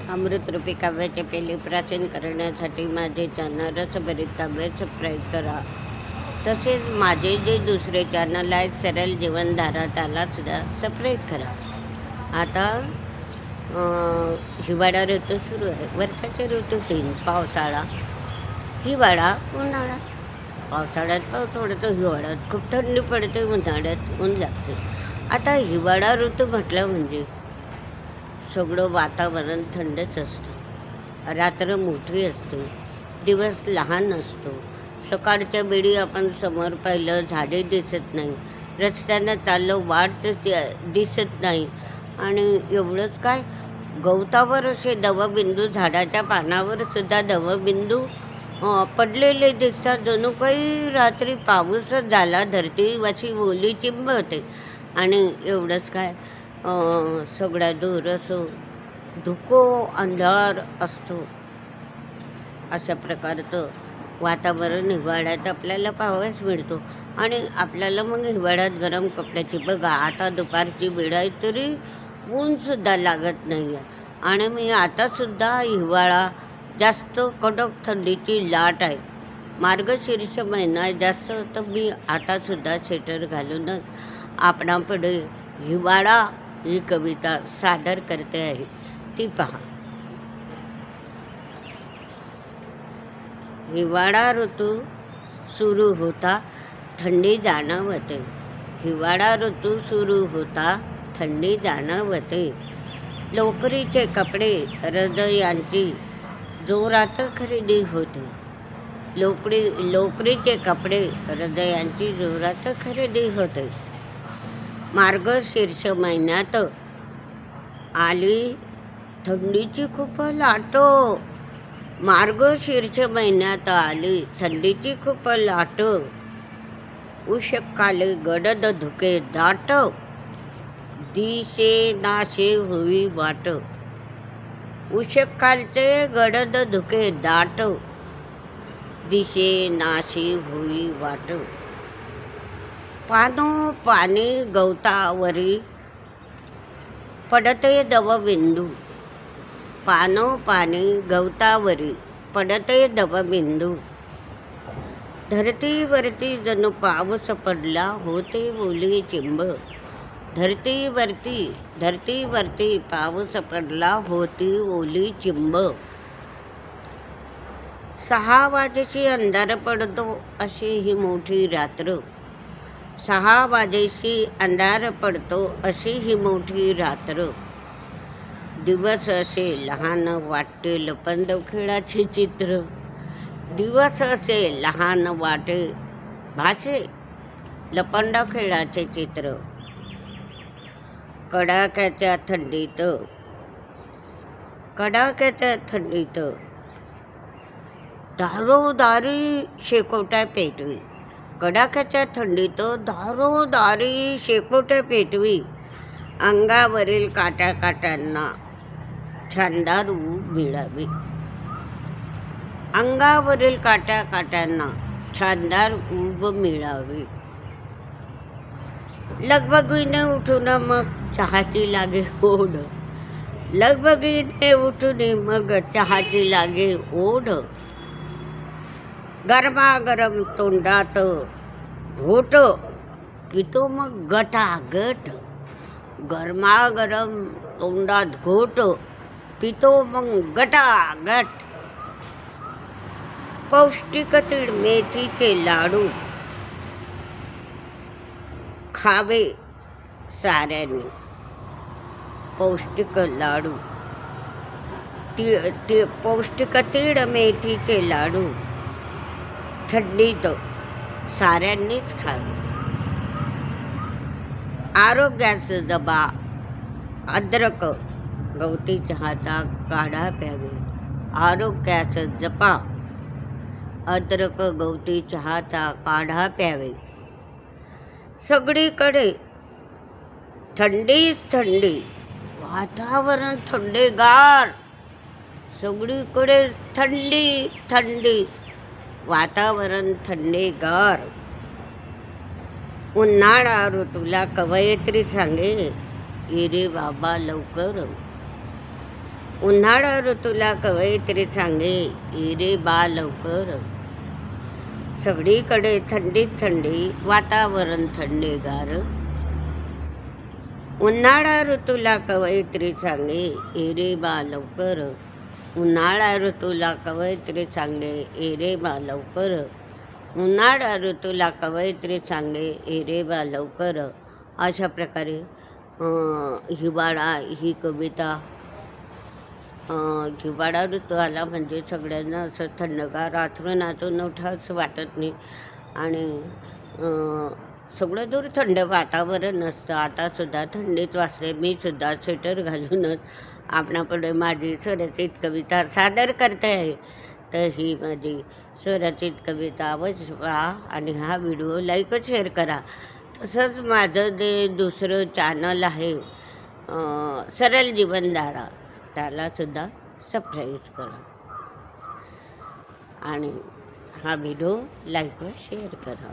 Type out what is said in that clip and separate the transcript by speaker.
Speaker 1: अमृतरूपी काव्याचे पेले प्राचीन करण्यासाठी माझे चॅनल रसभरीत काव्य सबस्क्राईब करा. तसेच माझे जे दुसरे चॅनल आहे सरळ जीवनधारा त्यालासुद्धा सबस्क्राईब करा. आता हिवाळा ऋतू सुरू आहे. वर्षाचे ऋतू 3: पावसाळा, हिवाळा, उन्हाळा. पावसाळ्यात पाऊस पडतो, हिवाळ्यात खूप थंडी पडते, उन्हाळ्यात ऊन लागते. आता हिवाळा ऋतू म्हटलं म्हणजे सगळं वातावरण थंडच असतं. रात्र मोठी असते, दिवस लहान असतो. सकाळच्या वेळी आपण समोर पाहिलं झाडे दिसत नाही, रस्त्यानं चाललो वाट दिसत नाही. आणि एवढंच काय, गवतावर असे दवबिंदू, झाडाच्या पानावर सुद्धा दवबिंदू पडलेले दिसतात. जणू काही रात्री पाऊसच झाला, धरती अशी ओली चिंब होते. आणि एवढंच काय, सगळ्या दूर असं धुको अंधार असतो. अशा प्रकारचं वातावरण हिवाळ्यात आपल्याला पाहावयास मिळतो. आणि आपल्याला मग हिवाळ्यात गरम कपड्याची, बघा आता दुपारची वेळ आहे तरी ऊनसुद्धा लागत नाही आहे. आणि मी आतासुद्धा हिवाळा जास्त कडक थंडीची लाट आहे. मार्गशीर्ष महिना जास्त, तर मी आतासुद्धा स्वेटर घालूनच आपणापुढे हिवाळा ही कविता सादर करते आहे, ती पहा. हिवाळा ऋतू सुरू होता, थंडी जाणवते. हिवाळा ऋतू सुरू होता, थंडी जाणवते. लोकरीचे कपडे हृदयांची जोरात खरेदी होते. लोकरीचे कपडे हृदयांची जोरात खरेदी होते. मार्गशीर्ष महिन्यात आली थंडीची खूप लाट. मार्गशीर्ष महिन्यात आली थंडीची खूप लाट. उष्णकाले गडद धुके दाट, दिसे नाशे होई वाट. उष्णकालचे गडद धुके दाट, दिसे नाशे होई वाट. पानी गवतावरी पडते दवबिंदू. पानी गवतावरी पडते दवबिंदू. धरतीवरती जणू पाऊस पडला, होते ओली चिंब. धरतीवरती पाऊस पडला, होती ओली चिंब. 6 वाजेशी अंधार पडतो, अशी ही मोठी रात्र. 6 वाजेशी अंधार पडतो, अशी ही मोठी रात्र. दिवस असे लहान वाटते, लपंडव खेळाचे चित्र. दिवस असे लहान वाटे भासे, लपंडव खेळाचे चित्र. कडाक्याच्या थंडीत दारोदारी शेकोट्या पेटवी. कडाक्याच्या थंडीत दारोदारी शेकोट्या पेटवी. अंगावरील काट्यांना छानदार ऊब मिळावी. अंगावरील काट्यांना छानदार ऊब मिळावी. लगबगीने उठून मग चहाची लागे ओढ. लगबगीने उठून मग चहाची लागे ओढ. गरमागरम तोंडात घोट, पितो मग गटागट. गरमागरम तोंडात घोट, पितो मग गटागट. पौष्टिक तीळ मेथीचे लाडू खावे साऱ्यांनी. पौष्टिक लाडू, पौष्टिक तीळ मेथीचे लाडू थंडीत साऱ्यांनीच खावे. आरोग्यास जपा अद्रक गवती चहाचा काढा प्यावे. आरोग्यास जपा अद्रक गवती चहाचा काढा प्यावे. सगळीकडे थंडीच थंडी, वातावरण थंडेगार. सगळीकडे थंडी, वातावरण थंडेगार. उन्हाळा ऋतूला कवयित्री सांगे, ये रे बाबा लवकर. उन्हाळा ऋतूला कवयित्री सांगे, ये रे बा लवकर. सगळीकडे थंडीच थंडी, वातावरण थंडेगार. उन्हाळा ऋतूला कवयित्री सांगे, ये रे बा लवकर. उन्हाळा ऋतूला कवयित्री सांगे, ये रे बा लवकर. उन्हाळा ऋतूला कवयित्री सांगे, ये रे बा लवकर. अशा प्रकारे हिवाळा ही कविता, हिवाळा ऋतू आला म्हणजे सगळ्यांना असं थंडगार, आथरुणातून उठावंसं वाटत नाही आणि सगळं दूर थंड वातावरण असतं. आतासुद्धा थंडीत वाजते. मी सुद्धा स्वेटर घालूनच आपणापुढे माझी स्वरचित कविता सादर करते आहे. तर ही माझी स्वरचित कविता अवश्य पहा आणि हा व्हिडिओ लाईक व शेअर करा. तसंच माझं जे दुसरं चॅनल आहे सरळ जीवनधारा, त्यालासुद्धा सबस्क्राईब करा आणि हा व्हिडिओ लाईक व शेअर करा.